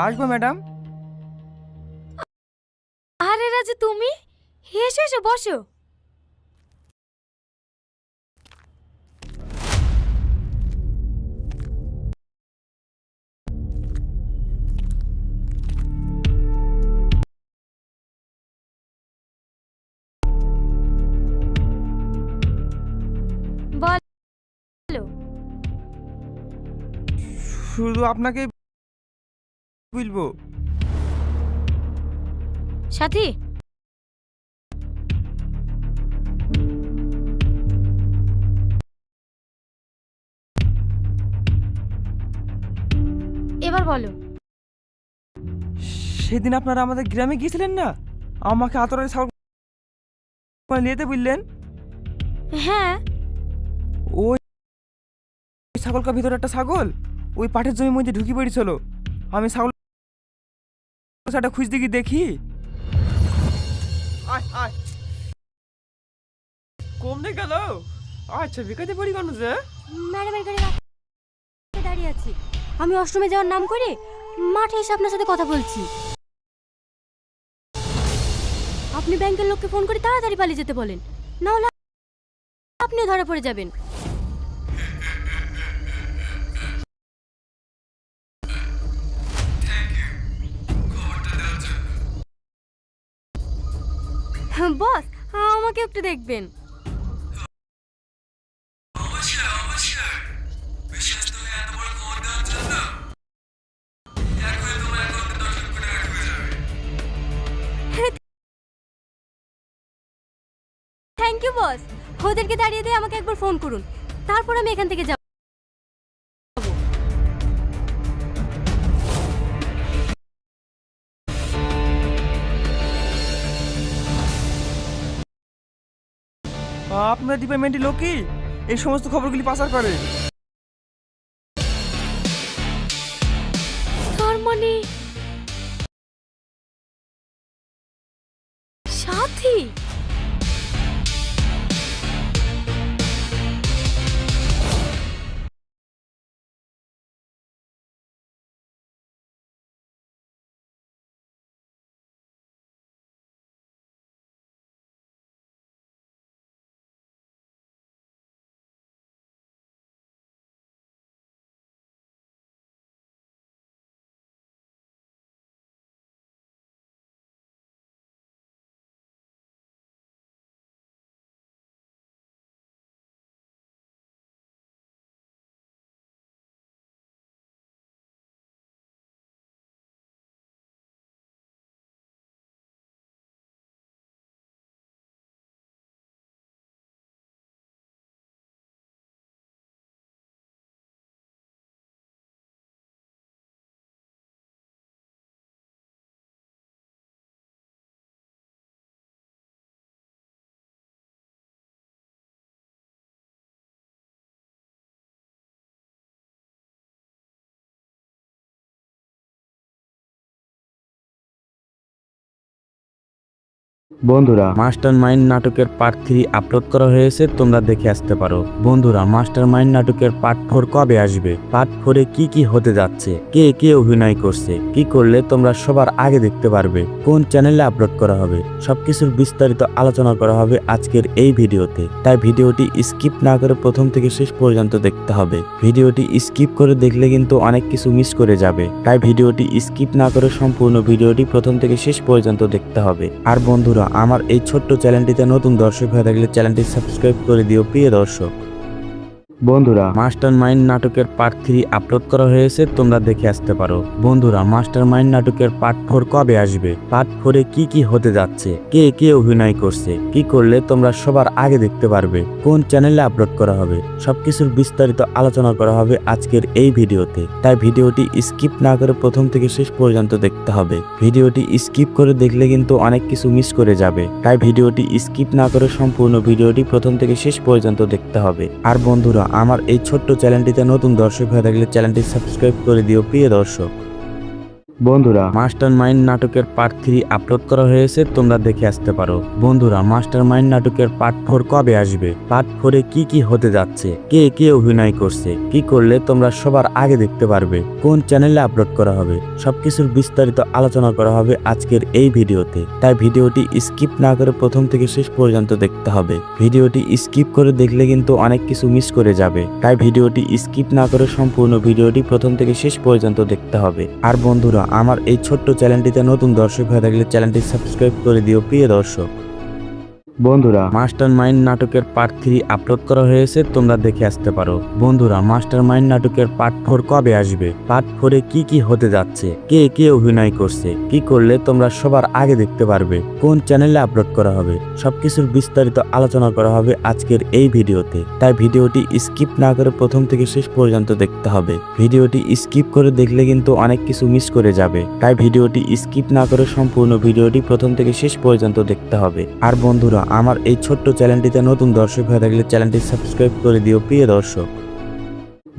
আসবো ম্যাডাম। আরে রাজু, তুমি এসো এসো বসো। বলো। শুধু আপনাকে বলবো। সাথী, এবার বলো। সেদিন আপনারা আমাদের গ্রামে গিয়েছিলেন না, আমাকে আতরের ছাগল নিয়ে যেতে বললেন। হ্যাঁ, ওই ছাগলকার ভিতরে একটা ছাগল ওই পাটের জমির মধ্যে ঢুকি পড়েছিল। আমি ছাগল খুঁজতে গিয়ে দেখি কমনে গেল। আচ্ছা, বিকাতে পড়ি কেন যে? ম্যাডামের গাড়ি রাস্তায় দাঁড়িয়ে আছি। আমি অষ্টমে যাওয়ার নাম করে মাঠে এসে আপনার সাথে কথা বলছি। আপনি ব্যাংকের লোককে ফোন করে তাড়াতাড়ি পালিয়ে যেতে বলেন, না হলে আপনিও ধরা পড়ে যাবেন। বস, আমাকে একটু দেখবেন। Thank you boss. ওদেরকে দাঁড়িয়ে দিয়ে আমাকে একবার ফোন করুন, তারপর আমি এখান থেকে যাব। আপনার ডিপার্টমেন্টের লোকই এই সমস্ত খবরগুলি পাচার করে। তার মানে সাথী। বন্ধুরা, মাস্টার মাইন্ড নাটকের পার্ট 3 আপলোড করা হয়েছে, তোমরা দেখে আসতে পারো। বন্ধুরা, মাস্টার মাইন্ড নাটকের পার্ট 4 কবে আসবে, পার্ট 4 এ কি কি হতে যাচ্ছে, কে কে অভিনয় করছে, কি করলে তোমরা সবার আগে দেখতে পারবে, কোন চ্যানেলে আপলোড করা হবে, সবকিছুর বিস্তারিত আলোচনা করা হবে আজকের এই ভিডিওতে। তাই ভিডিওটি স্কিপ না করে প্রথম থেকে শেষ পর্যন্ত দেখতে হবে। ভিডিওটি স্কিপ করে দেখলে কিন্তু অনেক কিছু মিস করে যাবে, তাই ভিডিওটি স্কিপ না করে সম্পূর্ণ ভিডিওটি প্রথম থেকে শেষ পর্যন্ত দেখতে হবে। আর বন্ধুরা, আমার এই ছোট্ট চ্যানেলটিতে নতুন দর্শক হয়ে থাকলে চ্যানেলটি সাবস্ক্রাইব করে দিও প্রিয় দর্শক। বন্ধুরা, মাস্টার মাইন্ড নাটকের পার্ট 3 আপলোড করা হয়েছে, তোমরা দেখে আসতে পারো। বন্ধুরা, মাস্টার মাইন্ড নাটকের পার্ট 4 কবে আসবে, পার্ট 4 এ কি কি হতে যাচ্ছে, কে কে অভিনয় করছে, কি করলে তোমরা সবার আগে দেখতে পারবে, কোন চ্যানেলে আপলোড করা হবে, সবকিছুর বিস্তারিত আলোচনা করা হবে আজকের এই ভিডিওতে। তাই ভিডিওটি স্কিপ না করে প্রথম থেকে শেষ পর্যন্ত দেখতে হবে। ভিডিওটি স্কিপ করে দেখলে কিন্তু অনেক কিছু মিস করে যাবে, তাই ভিডিওটি স্কিপ না করে সম্পূর্ণ ভিডিওটি প্রথম থেকে শেষ পর্যন্ত দেখতে হবে। আর বন্ধুরা, আমার এই ছোট্ট চ্যানেলটিতে নতুন দর্শক হয়ে থাকলে চ্যানেলটি সাবস্ক্রাইব করে দিও প্রিয় দর্শক। বন্ধুরা মাস্টার মাইন্ড নাটকের পার্ট 3 আপলোড করা হয়েছে, তোমরা দেখে আসতে পারো। বন্ধুরা মাস্টার মাইন্ড নাটকের পার্ট 4 কবে আসবে, পার্ট 4 এ কি কি হতে যাচ্ছে, কে কে অভিনয় করছে, কি করলে তোমরা সবার আগে দেখতে পারবে, কোন চ্যানেলে আপলোড করা হবে, সবকিছুর বিস্তারিত আলোচনা করা হবে আজকের এই ভিডিওতে। তাই ভিডিওটি স্কিপ না করে প্রথম থেকে শেষ পর্যন্ত দেখতে হবে। ভিডিওটি স্কিপ করে দেখলে কিন্তু অনেক কিছু মিস করে যাবে, তাই ভিডিওটি স্কিপ না করে সম্পূর্ণ ভিডিওটি প্রথম থেকে শেষ পর্যন্ত দেখতে হবে। আর বন্ধুরা আমার এই ছোট্ট চ্যানেলটিতে নতুন দর্শক হয়ে থাকলে চ্যানেলটি সাবস্ক্রাইব করে দিও প্রিয় দর্শক। বন্ধুরা মাস্টার মাইন্ড নাটকের পার্ট 3 আপলোড করা হয়েছে, তোমরা দেখে আসতে পারো। বন্ধুরা মাস্টার মাইন্ড নাটকের পার্ট 4 কবে আসবে, পার্ট 4 এ কি কি হতে যাচ্ছে, কে কে অভিনয় করছে, কি করলে তোমরা সবার আগে দেখতে পারবে, কোন চ্যানেলে আপলোড করা হবে, সবকিছুর বিস্তারিত আলোচনা করা হবে আজকের এই ভিডিওতে। তাই ভিডিওটি স্কিপ না করে প্রথম থেকে শেষ পর্যন্ত দেখতে হবে। ভিডিওটি স্কিপ করে দেখলে কিন্তু অনেক কিছু মিস করে যাবে, তাই ভিডিওটি স্কিপ না করে সম্পূর্ণ ভিডিওটি প্রথম থেকে শেষ পর্যন্ত দেখতে হবে। আর বন্ধুরা আমার এই ছোট্ট চ্যানেলটিতে নতুন দর্শক হয়ে থাকলে চ্যানেলটি সাবস্ক্রাইব করে দিও প্রিয় দর্শক।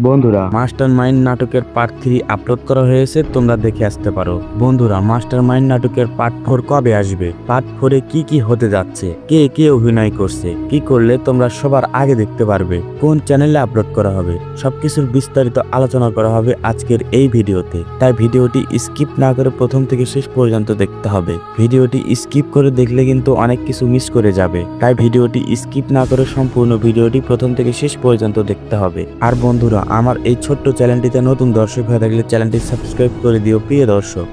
বন্ধুরা মাস্টার মাইন্ড নাটকের পার্ট 3 আপলোড করা হয়েছে, তোমরা দেখে আসতে পারো। বন্ধুরা মাস্টার মাইন্ড নাটকের পার্ট 4 কবে আসবে, পার্ট 4 এ কি কি হতে যাচ্ছে, কে কে অভিনয় করছে, কি করলে তোমরা সবার আগে দেখতে পারবে, কোন চ্যানেলে আপলোড করা হবে, সবকিছুর বিস্তারিত আলোচনা করা হবে আজকের এই ভিডিওতে। তাই ভিডিওটি স্কিপ না করে প্রথম থেকে শেষ পর্যন্ত দেখতে হবে। ভিডিওটি স্কিপ করে দেখলে কিন্তু অনেক কিছু মিস করে যাবে, তাই ভিডিওটি স্কিপ না করে সম্পূর্ণ ভিডিওটি প্রথম থেকে শেষ পর্যন্ত দেখতে হবে। আর বন্ধুরা আমার এই ছোট্ট চ্যানেলটিতে নতুন দর্শক হয়ে থাকলে চ্যানেলটি সাবস্ক্রাইব করে দিও প্রিয় দর্শক।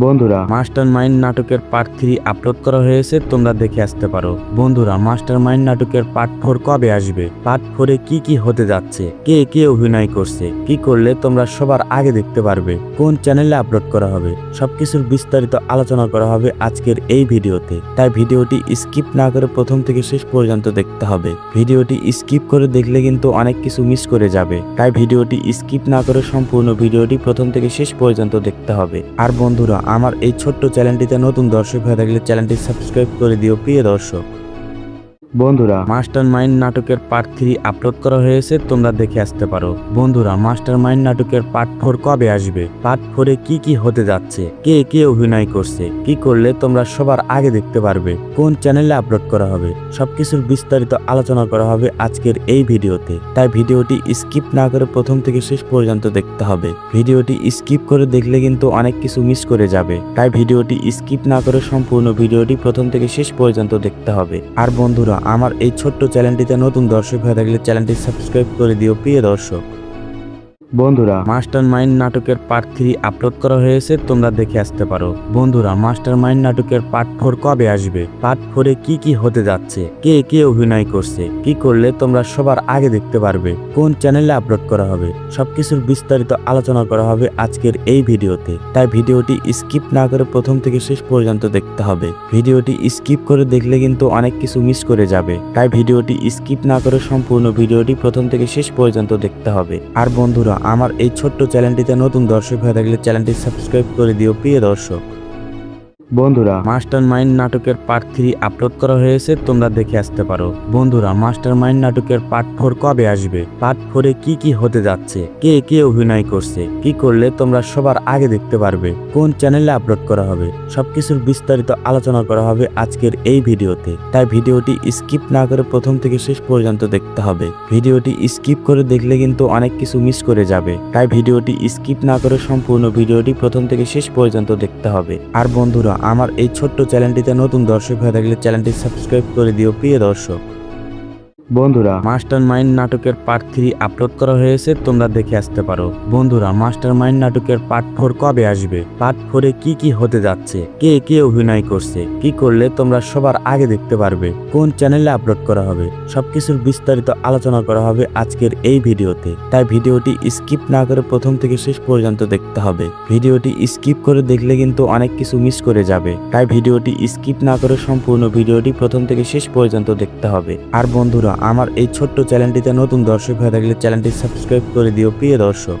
বন্ধুরা মাস্টার মাইন্ড নাটকের পার্ট 3 আপলোড করা হয়েছে, তোমরা দেখে আসতে পারো। বন্ধুরা মাস্টার মাইন্ড নাটকের পার্ট 4 কবে আসবে, পার্ট 4 এ কি কি হতে যাচ্ছে, কে কে অভিনয় করছে, কি করলে তোমরা সবার আগে দেখতে পারবে, কোন চ্যানেলে আপলোড করা হবে, সবকিছুর বিস্তারিত আলোচনা করা হবে আজকের এই ভিডিওতে। তাই ভিডিওটি স্কিপ না করে প্রথম থেকে শেষ পর্যন্ত দেখতে হবে। ভিডিওটি স্কিপ করে দেখলে কিন্তু অনেক কিছু মিস করে যাবে, তাই ভিডিওটি স্কিপ না করে সম্পূর্ণ ভিডিওটি প্রথম থেকে শেষ পর্যন্ত দেখতে হবে। আর বন্ধুরা আমার এই ছোট্ট চ্যানেলটিতে নতুন দর্শক হয়ে থাকলে চ্যানেলটি সাবস্ক্রাইব করে দিও প্রিয় দর্শক। বন্ধুরা মাস্টার মাইন্ড নাটকের পার্ট 3 আপলোড করা হয়েছে, তোমরা দেখে আসতে পারো। বন্ধুরা মাস্টার মাইন্ড নাটকের পার্ট 4 কবে আসবে, পার্ট 4 এ কি কি হতে যাচ্ছে, কে কে অভিনয় করছে, কি করলে তোমরা সবার আগে দেখতে পারবে, কোন চ্যানেলে আপলোড করা হবে, সবকিছুর বিস্তারিত আলোচনা করা হবে আজকের এই ভিডিওতে। তাই ভিডিওটি স্কিপ না করে প্রথম থেকে শেষ পর্যন্ত দেখতে হবে। ভিডিওটি স্কিপ করে দেখলে কিন্তু অনেক কিছু মিস করে যাবে, তাই ভিডিওটি স্কিপ না করে সম্পূর্ণ ভিডিওটি প্রথম থেকে শেষ পর্যন্ত দেখতে হবে। আর বন্ধুরা আমার এই ছোট্ট চ্যানেলটিতে নতুন দর্শক হয়ে থাকলে চ্যানেলটি সাবস্ক্রাইব করে দিও প্রিয় দর্শক। বন্ধুরা মাস্টার মাইন্ড নাটকের পার্ট 3 আপলোড করা হয়েছে, তোমরা দেখে আসতে পারো। বন্ধুরা মাস্টার মাইন্ড নাটকের পার্ট 4 কবে আসবে, পার্ট 4 এ কি কি হতে যাচ্ছে, কে কে অভিনয় করছে, কি করলে তোমরা সবার আগে দেখতে পারবে, কোন চ্যানেলে আপলোড করা হবে, সবকিছুর বিস্তারিত আলোচনা করা হবে আজকের এই ভিডিওতে। তাই ভিডিওটি স্কিপ না করে প্রথম থেকে শেষ পর্যন্ত দেখতে হবে। ভিডিওটি স্কিপ করে দেখলে কিন্তু অনেক কিছু মিস করে যাবে, তাই ভিডিওটি স্কিপ না করে সম্পূর্ণ ভিডিওটি প্রথম থেকে শেষ পর্যন্ত দেখতে হবে। আর বন্ধুরা আমার এই ছোট্ট চ্যানেলটিতে নতুন দর্শক হয়ে থাকলে চ্যানেলটি সাবস্ক্রাইব করে দিও প্রিয় দর্শক। বন্ধুরা মাস্টার মাইন্ড নাটকের পার্ট 3 আপলোড করা হয়েছে, তোমরা দেখে আসতে পারো। বন্ধুরা মাস্টার মাইন্ড নাটকের পার্ট 4 কবে আসবে, পার্ট 4 এ কি কি হতে যাচ্ছে, কে কে অভিনয় করছে, কি করলে তোমরা সবার আগে দেখতে পারবে, কোন চ্যানেলে আপলোড করা হবে, সবকিছুর বিস্তারিত আলোচনা করা হবে আজকের এই ভিডিওতে। তাই ভিডিওটি স্কিপ না করে প্রথম থেকে শেষ পর্যন্ত দেখতে হবে। ভিডিওটি স্কিপ করে দেখলে কিন্তু অনেক কিছু মিস করে যাবে, তাই ভিডিওটি স্কিপ না করে সম্পূর্ণ ভিডিওটি প্রথম থেকে শেষ পর্যন্ত দেখতে হবে। আর বন্ধুরা আমার এই ছোট্ট চ্যানেলটিতে নতুন দর্শক হয়ে থাকলে চ্যানেলটি সাবস্ক্রাইব করে দিও প্রিয় দর্শক। বন্ধুরা মাস্টার মাইন্ড নাটকের পার্ট 3 আপলোড করা হয়েছে, তোমরা দেখে আসতে পারো। বন্ধুরা মাস্টার মাইন্ড নাটকের পার্ট 4 কবে আসবে, পার্ট 4 এ কি কি হতে যাচ্ছে, কে কে অভিনয় করছে, কি করলে তোমরা সবার আগে দেখতে পারবে, কোন চ্যানেলে আপলোড করা হবে, সবকিছুর বিস্তারিত আলোচনা করা হবে আজকের এই ভিডিওতে। তাই ভিডিওটি স্কিপ না করে প্রথম থেকে শেষ পর্যন্ত দেখতে হবে। ভিডিওটি স্কিপ করে দেখলে কিন্তু অনেক কিছু মিস করে যাবে, তাই ভিডিওটি স্কিপ না করে সম্পূর্ণ ভিডিওটি প্রথম থেকে শেষ পর্যন্ত দেখতে হবে। আর বন্ধুরা আমার এই ছোট্ট চ্যানেলটিতে নতুন দর্শক হয়ে থাকলে চ্যানেলটি সাবস্ক্রাইব করে দিও প্রিয় দর্শক।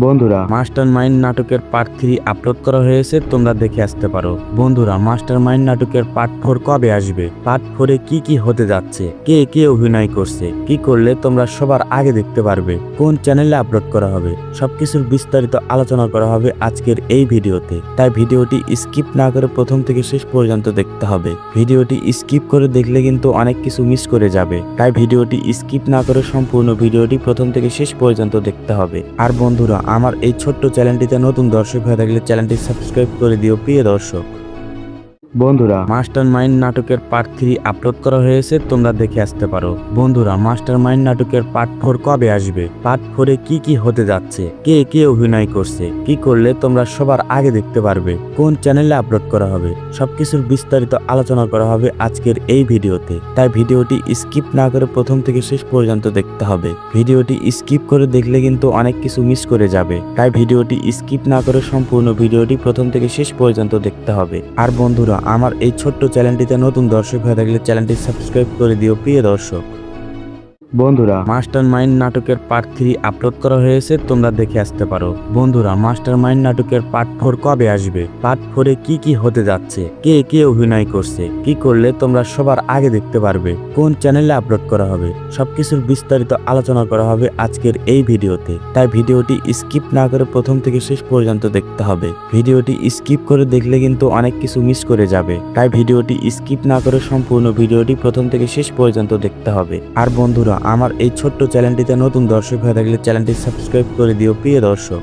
বন্ধুরা মাস্টার মাইন্ড নাটকের পার্ট 3 আপলোড করা হয়েছে, তোমরা দেখে আসতে পারো। বন্ধুরা মাস্টার মাইন্ড নাটকের পার্ট 4 কবে আসবে, পার্ট 4 এ কি কি হতে যাচ্ছে, কে কে অভিনয় করছে, কি করলে তোমরা সবার আগে দেখতে পারবে, কোন চ্যানেলে আপলোড করা হবে, সবকিছুর বিস্তারিত আলোচনা করা হবে আজকের এই ভিডিওতে। তাই ভিডিওটি স্কিপ না করে প্রথম থেকে শেষ পর্যন্ত দেখতে হবে। ভিডিওটি স্কিপ করে দেখলে কিন্তু অনেক কিছু মিস করে যাবে, তাই ভিডিওটি স্কিপ না করে সম্পূর্ণ ভিডিওটি প্রথম থেকে শেষ পর্যন্ত দেখতে হবে। আর বন্ধুরা আমার এই ছোট্ট চ্যানেলটিতে নতুন দর্শক হয়ে থাকলে চ্যানেলটি সাবস্ক্রাইব করে দিও প্রিয় দর্শক। বন্ধুরা মাস্টার মাইন্ড নাটকের পার্ট 3 আপলোড করা হয়েছে, তোমরা দেখে আসতে পারো। বন্ধুরা মাস্টার মাইন্ড নাটকের পার্ট 4 কবে আসবে, পার্ট 4 এ কি কি হতে যাচ্ছে, কে কে অভিনয় করছে, কি করলে তোমরা সবার আগে দেখতে পারবে, কোন চ্যানেলে আপলোড করা হবে, সবকিছুর বিস্তারিত আলোচনা করা হবে আজকের এই ভিডিওতে। তাই ভিডিওটি স্কিপ না করে প্রথম থেকে শেষ পর্যন্ত দেখতে হবে। ভিডিওটি স্কিপ করে দেখলে কিন্তু অনেক কিছু মিস করে যাবে, তাই ভিডিওটি স্কিপ না করে সম্পূর্ণ ভিডিওটি প্রথম থেকে শেষ পর্যন্ত দেখতে হবে। আর বন্ধুরা আমার এই ছোট্ট চ্যানেলটিতে নতুন দর্শক হয়ে থাকলে চ্যানেলটি সাবস্ক্রাইব করে দিও প্রিয় দর্শক। বন্ধুরা মাস্টার মাইন্ড নাটকের পার্ট 3 আপলোড করা হয়েছে, তোমরা দেখে আসতে পারো। বন্ধুরা মাস্টার মাইন্ড নাটকের পার্ট 4 কবে আসবে, পার্ট 4 এ কি কি হতে যাচ্ছে, কে কে অভিনয় করছে, কি করলে তোমরা সবার আগে দেখতে পারবে, কোন চ্যানেলে আপলোড করা হবে, সবকিছুর বিস্তারিত আলোচনা করা হবে আজকের এই ভিডিওতে। তাই ভিডিওটি স্কিপ না করে প্রথম থেকে শেষ পর্যন্ত দেখতে হবে। ভিডিওটি স্কিপ করে দেখলে কিন্তু অনেক কিছু মিস করে যাবে, তাই ভিডিওটি স্কিপ না করে সম্পূর্ণ ভিডিওটি প্রথম থেকে শেষ পর্যন্ত দেখতে হবে। আর বন্ধুরা আমার এই ছোট্ট চ্যানেলটিতে নতুন দর্শক হয়ে থাকলে চ্যানেলটি সাবস্ক্রাইব করে দিও প্রিয় দর্শক।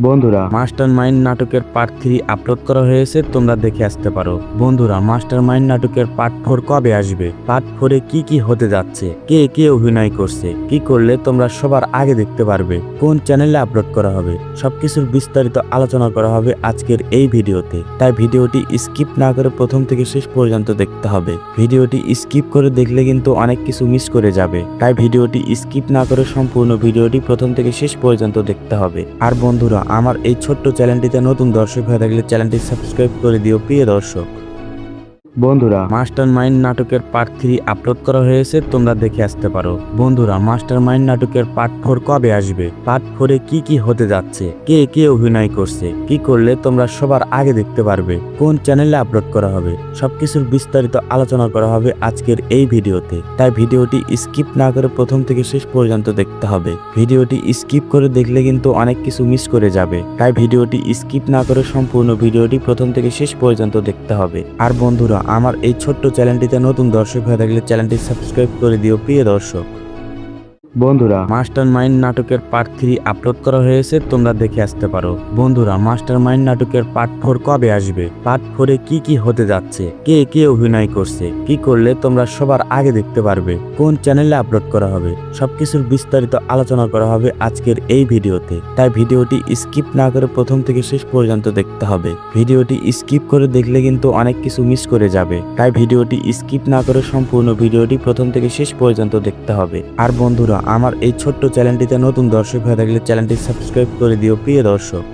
বন্ধুরা মাস্টার মাইন্ড নাটকের পার্ট 3 আপলোড করা হয়েছে, তোমরা দেখে আসতে পারো। বন্ধুরা মাস্টার মাইন্ড নাটকের পার্ট 4 কবে আসবে, পার্ট 4 এ কি কি হতে যাচ্ছে, কে কে অভিনয় করছে, কি করলে তোমরা সবার আগে দেখতে পারবে, কোন চ্যানেলে আপলোড করা হবে, সবকিছুর বিস্তারিত আলোচনা করা হবে আজকের এই ভিডিওতে। তাই ভিডিওটি স্কিপ না করে প্রথম থেকে শেষ পর্যন্ত দেখতে হবে। ভিডিওটি স্কিপ করে দেখলে কিন্তু অনেক কিছু মিস করে যাবে, তাই ভিডিওটি স্কিপ না করে সম্পূর্ণ ভিডিওটি প্রথম থেকে শেষ পর্যন্ত দেখতে হবে। আর বন্ধুরা আমার এই ছোট্ট চ্যানেলটিতে নতুন দর্শক হয়ে থাকলে চ্যানেলটি সাবস্ক্রাইব করে দিও প্রিয় দর্শক। বন্ধুরা মাস্টার মাইন্ড নাটকের পার্ট 3 আপলোড করা হয়েছে, তোমরা দেখে আসতে পারো। বন্ধুরা মাস্টার মাইন্ড নাটকের পার্ট 4 কবে আসবে, পার্ট 4 এ কি কি হতে যাচ্ছে, কে কে অভিনয় করছে, কি করলে তোমরা সবার আগে দেখতে পারবে, কোন চ্যানেলে আপলোড করা হবে, সবকিছুর বিস্তারিত আলোচনা করা হবে আজকের এই ভিডিওতে। তাই ভিডিওটি স্কিপ না করে প্রথম থেকে শেষ পর্যন্ত দেখতে হবে। ভিডিওটি স্কিপ করে দেখলে কিন্তু অনেক কিছু মিস করে যাবে, তাই ভিডিওটি স্কিপ না করে সম্পূর্ণ ভিডিওটি প্রথম থেকে শেষ পর্যন্ত দেখতে হবে। আর বন্ধুরা আমার এই ছোট্ট চ্যানেলটিতে নতুন দর্শক হয়ে থাকলে চ্যানেলটি সাবস্ক্রাইব করে দিও প্রিয় দর্শক। বন্ধুরা মাস্টার মাইন্ড নাটকের পার্ট 3 আপলোড করা হয়েছে, তোমরা দেখে আসতে পারো। বন্ধুরা মাস্টার মাইন্ড নাটকের পার্ট 4 কবে আসবে, পার্ট 4 এ কি কি হতে যাচ্ছে, কে কে অভিনয় করছে, কি করলে তোমরা সবার আগে দেখতে পারবে, কোন চ্যানেলে আপলোড করা হবে, সবকিছুর বিস্তারিত আলোচনা করা হবে আজকের এই ভিডিওতে। তাই ভিডিওটি স্কিপ না করে প্রথম থেকে শেষ পর্যন্ত দেখতে হবে। ভিডিওটি স্কিপ করে দেখলে কিন্তু অনেক কিছু মিস করে যাবে, তাই ভিডিওটি স্কিপ না করে সম্পূর্ণ ভিডিওটি প্রথম থেকে শেষ পর্যন্ত দেখতে হবে। আর বন্ধুরা আমার এই ছোট্ট চ্যানেলটিতে নতুন দর্শক হয়ে থাকলে চ্যানেলটি সাবস্ক্রাইব করে দিও প্রিয় দর্শক।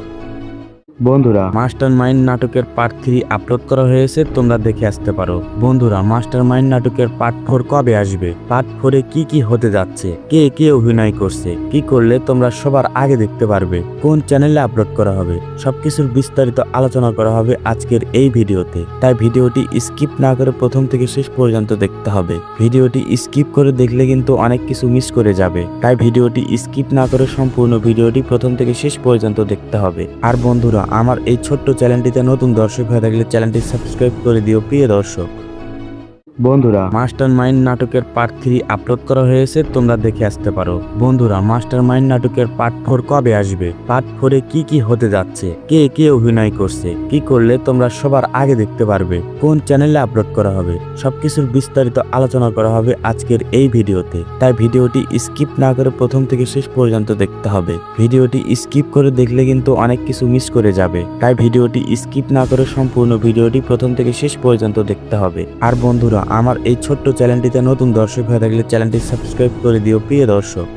বন্ধুরা মাস্টার মাইন্ড নাটকের পার্ট 3 আপলোড করা হয়েছে, তোমরা দেখে আসতে পারো। বন্ধুরা মাস্টার মাইন্ড নাটকের পার্ট 4 কবে আসবে, পার্ট 4 এ কি কি হতে যাচ্ছে, কে কে অভিনয় করছে, কি করলে তোমরা সবার আগে দেখতে পারবে, কোন চ্যানেলে আপলোড করা হবে, সবকিছুর বিস্তারিত আলোচনা করা হবে আজকের এই ভিডিওতে। তাই ভিডিওটি স্কিপ না করে প্রথম থেকে শেষ পর্যন্ত দেখতে হবে। ভিডিওটি স্কিপ করে দেখলে কিন্তু অনেক কিছু মিস করে যাবে, তাই ভিডিওটি স্কিপ না করে সম্পূর্ণ ভিডিওটি প্রথম থেকে শেষ পর্যন্ত দেখতে হবে। আর বন্ধুরা আমার এই ছোট্ট চ্যানেলটিতে নতুন দর্শক হয়ে থাকলে চ্যানেলটি সাবস্ক্রাইব করে দিও প্রিয় দর্শক। বন্ধুরা মাস্টার মাইন্ড নাটকের পার্ট 3 আপলোড করা হয়েছে, তোমরা দেখে আসতে পারো। বন্ধুরা মাস্টার মাইন্ড নাটকের পার্ট 4 কবে আসবে, পার্ট 4 এ কি কি হতে যাচ্ছে, কে কে অভিনয় করছে, কি করলে তোমরা সবার আগে দেখতে পারবে, কোন চ্যানেলে আপলোড করা হবে, সবকিছুর বিস্তারিত আলোচনা করা হবে আজকের এই ভিডিওতে। তাই ভিডিওটি স্কিপ না করে প্রথম থেকে শেষ পর্যন্ত দেখতে হবে। ভিডিওটি স্কিপ করে দেখলে কিন্তু অনেক কিছু মিস করে যাবে, তাই ভিডিওটি স্কিপ না করে সম্পূর্ণ ভিডিওটি প্রথম থেকে শেষ পর্যন্ত দেখতে হবে। আর বন্ধুরা আমার এই ছোট্ট চ্যানেলটিতে নতুন দর্শক হয়ে থাকলে চ্যানেলটি সাবস্ক্রাইব করে দিও প্রিয় দর্শক।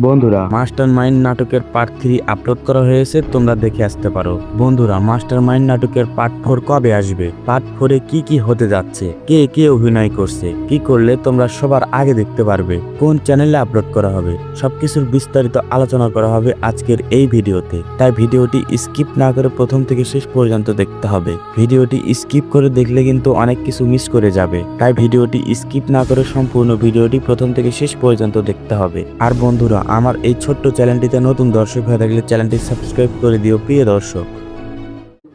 বন্ধুরা মাস্টার মাইন্ড নাটকের পার্ট 3 আপলোড করা হয়েছে, তোমরা দেখে আসতে পারো। বন্ধুরা মাস্টার মাইন্ড নাটকের পার্ট 4 কবে আসবে, পার্ট 4 এ কি কি হতে যাচ্ছে, কে কে অভিনয় করছে, কি করলে তোমরা সবার আগে দেখতে পারবে, কোন চ্যানেলে আপলোড করা হবে, সবকিছুর বিস্তারিত আলোচনা করা হবে আজকের এই ভিডিওতে। তাই ভিডিওটি স্কিপ না করে প্রথম থেকে শেষ পর্যন্ত দেখতে হবে। ভিডিওটি স্কিপ করে দেখলে কিন্তু অনেক কিছু মিস করে যাবে, তাই ভিডিওটি স্কিপ না করে সম্পূর্ণ ভিডিওটি প্রথম থেকে শেষ পর্যন্ত দেখতে হবে। আর বন্ধুরা আমার এই ছোট্ট চ্যানেলটিতে নতুন দর্শক হয়ে থাকলে চ্যানেলটি সাবস্ক্রাইব করে দিও প্রিয় দর্শক।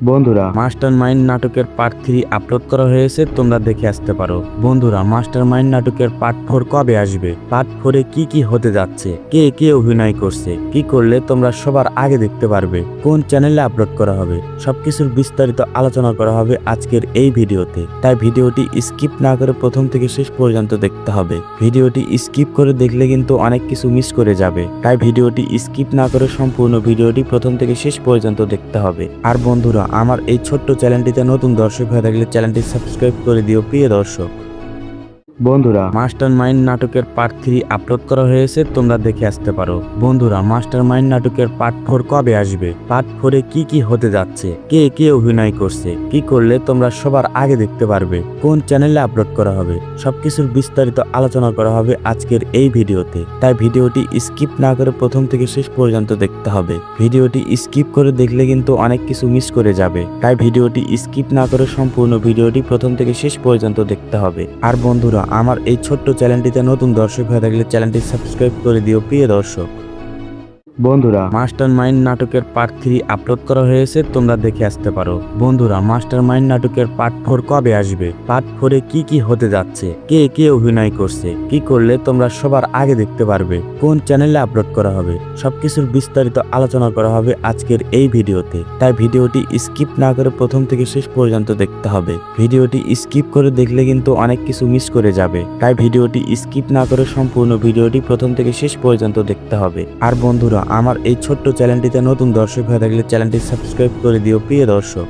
বন্ধুরা মাস্টার মাইন্ড নাটকের পার্ট 3 আপলোড করা হয়েছে, তোমরা দেখে আসতে পারো। বন্ধুরা মাস্টার মাইন্ড নাটকের পার্ট 4 কবে আসবে, পার্ট 4 এ কি কি হতে যাচ্ছে, কে কে অভিনয় করছে, কি করলে তোমরা সবার আগে দেখতে পারবে, কোন চ্যানেলে আপলোড করা হবে, সবকিছুর বিস্তারিত আলোচনা করা হবে আজকের এই ভিডিওতে। তাই ভিডিওটি স্কিপ না করে প্রথম থেকে শেষ পর্যন্ত দেখতে হবে। ভিডিওটি স্কিপ করে দেখলে কিন্তু অনেক কিছু মিস করে যাবে, তাই ভিডিওটি স্কিপ না করে সম্পূর্ণ ভিডিওটি প্রথম থেকে শেষ পর্যন্ত দেখতে হবে। আর বন্ধুরা আমার এই ছোট্ট চ্যানেলটিতে নতুন দর্শক হয়ে থাকলে চ্যানেলটি সাবস্ক্রাইব করে দিও প্রিয় দর্শক। বন্ধুরা মাস্টার মাইন্ড নাটকের পার্ট 3 আপলোড করা হয়েছে, তোমরা দেখে আসতে পারো। বন্ধুরা মাস্টার মাইন্ড নাটকের পার্ট 4 কবে আসবে, পার্ট 4 এ কি কি হতে যাচ্ছে, কে কে অভিনয় করছে, কি করলে তোমরা সবার আগে দেখতে পারবে, কোন চ্যানেলে আপলোড করা হবে, সবকিছুর বিস্তারিত আলোচনা করা হবে আজকের এই ভিডিওতে। তাই ভিডিওটি স্কিপ না করে প্রথম থেকে শেষ পর্যন্ত দেখতে হবে। ভিডিওটি স্কিপ করে দেখলে কিন্তু অনেক কিছু মিস করে যাবে, তাই ভিডিওটি স্কিপ না করে সম্পূর্ণ ভিডিওটি প্রথম থেকে শেষ পর্যন্ত দেখতে হবে। আর বন্ধুরা আমার এই ছোট্ট চ্যানেলটিতে নতুন দর্শক হয়ে থাকলে চ্যানেলটি সাবস্ক্রাইব করে দিও প্রিয় দর্শক। বন্ধুরা মাস্টার মাইন্ড নাটকের পার্ট 3 আপলোড করা হয়েছে, তোমরা দেখে আসতে পারো। বন্ধুরা মাস্টার মাইন্ড নাটকের পার্ট 4 কবে আসবে, পার্ট 4 এ কি কি হতে যাচ্ছে, কে কে অভিনয় করছে, কি করলে তোমরা সবার আগে দেখতে পারবে, কোন চ্যানেলে আপলোড করা হবে, সবকিছুর বিস্তারিত আলোচনা করা হবে আজকের এই ভিডিওতে। তাই ভিডিওটি স্কিপ না করে প্রথম থেকে শেষ পর্যন্ত দেখতে হবে। ভিডিওটি স্কিপ করে দেখলে কিন্তু অনেক কিছু মিস করে যাবে, তাই ভিডিওটি স্কিপ না করে সম্পূর্ণ ভিডিওটি প্রথম থেকে শেষ পর্যন্ত দেখতে হবে। আর বন্ধুরা আমার এই ছোট্ট চ্যানেলটিতে নতুন দর্শক হয়ে থাকলে চ্যানেলটি সাবস্ক্রাইব করে দিও প্রিয় দর্শক।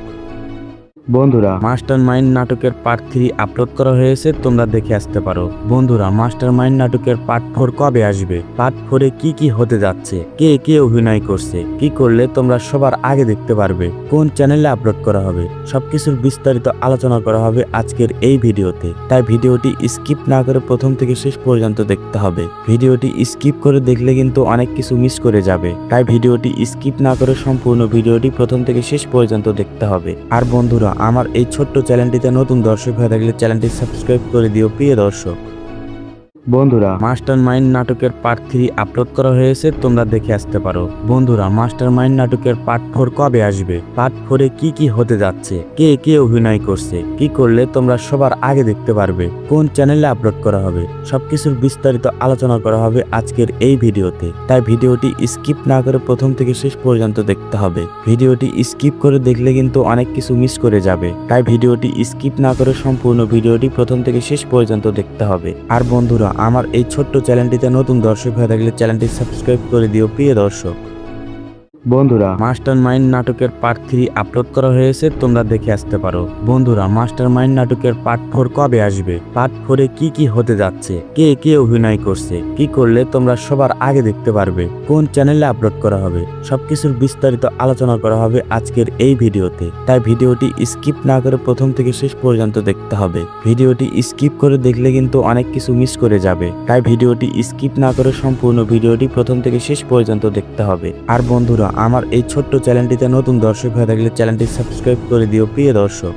বন্ধুরা মাস্টার মাইন্ড নাটকের পার্ট 3 আপলোড করা হয়েছে, তোমরা দেখে আসতে পারো। বন্ধুরা মাস্টার মাইন্ড নাটকের পার্ট 4 কবে আসবে, পার্ট 4 এ কি কি হতে যাচ্ছে, কে কে অভিনয় করছে, কি করলে তোমরা সবার আগে দেখতে পারবে, কোন চ্যানেলে আপলোড করা হবে, সবকিছুর বিস্তারিত আলোচনা করা হবে আজকের এই ভিডিওতে। তাই ভিডিওটি স্কিপ না করে প্রথম থেকে শেষ পর্যন্ত দেখতে হবে। ভিডিওটি স্কিপ করে দেখলে কিন্তু অনেক কিছু মিস করে যাবে, তাই ভিডিওটি স্কিপ না করে সম্পূর্ণ ভিডিওটি প্রথম থেকে শেষ পর্যন্ত দেখতে হবে। আর বন্ধুরা আমার এই ছোট্ট চ্যানেলটিতে নতুন দর্শক হয়ে থাকলে চ্যানেলটি সাবস্ক্রাইব করে দিও প্রিয় দর্শক। বন্ধুরা মাস্টার মাইন্ড নাটকের পার্ট 3 আপলোড করা হয়েছে, তোমরা দেখে আসতে পারো। বন্ধুরা মাস্টার মাইন্ড নাটকের পার্ট 4 কবে আসবে, পার্ট 4 এ কি কি হতে যাচ্ছে, কে কে অভিনয় করছে, কি করলে তোমরা সবার আগে দেখতে পারবে, কোন চ্যানেলে আপলোড করা হবে, সবকিছুর বিস্তারিত আলোচনা করা হবে আজকের এই ভিডিওতে। তাই ভিডিওটি স্কিপ না করে প্রথম থেকে শেষ পর্যন্ত দেখতে হবে। ভিডিওটি স্কিপ করে দেখলে কিন্তু অনেক কিছু মিস করে যাবে, তাই ভিডিওটি স্কিপ না করে সম্পূর্ণ ভিডিওটি প্রথম থেকে শেষ পর্যন্ত দেখতে হবে। আর বন্ধুরা আমার এই ছোট্ট চ্যানেলটিতে নতুন দর্শক হয়ে থাকলে চ্যানেলটি সাবস্ক্রাইব করে দিও প্রিয় দর্শক। বন্ধুরা মাস্টার মাইন্ড নাটকের পার্ট 3 আপলোড করা হয়েছে, তোমরা দেখে আসতে পারো। বন্ধুরা মাস্টার মাইন্ড নাটকের পার্ট 4 কবে আসবে, পার্ট 4 এ কি কি হতে যাচ্ছে, কে কে অভিনয় করছে, কি করলে তোমরা সবার আগে দেখতে পারবে, কোন চ্যানেলে আপলোড করা হবে, সবকিছুর বিস্তারিত আলোচনা করা হবে আজকের এই ভিডিওতে। তাই ভিডিওটি স্কিপ না করে প্রথম থেকে শেষ পর্যন্ত দেখতে হবে। ভিডিওটি স্কিপ করে দেখলে কিন্তু অনেক কিছু মিস করে যাবে, তাই ভিডিওটি স্কিপ না করে সম্পূর্ণ ভিডিওটি প্রথম থেকে শেষ পর্যন্ত দেখতে হবে। আর বন্ধুরা আমার এই ছোট্ট চ্যানেলটিতে নতুন দর্শক হয়ে থাকলে চ্যানেলটি সাবস্ক্রাইব করে দিও প্রিয় দর্শক।